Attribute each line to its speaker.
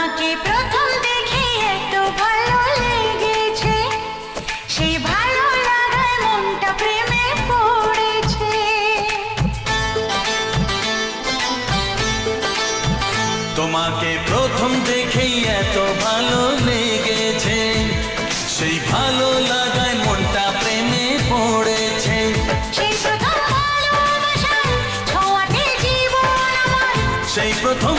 Speaker 1: তোমাকে প্রথম দেখে এত ভালো লেগেছে, সেই ভালো লাগায় মনটা প্রেমে পড়েছে।
Speaker 2: তোমাকে প্রথম দেখেই এত ভালো লেগেছে, সেই ভালো লাগায় মনটা প্রেমে পড়েছে।
Speaker 1: সেই প্রথম ভালোবাসার ছোঁয়াতে জীবন আমার,
Speaker 2: সেই প্রথম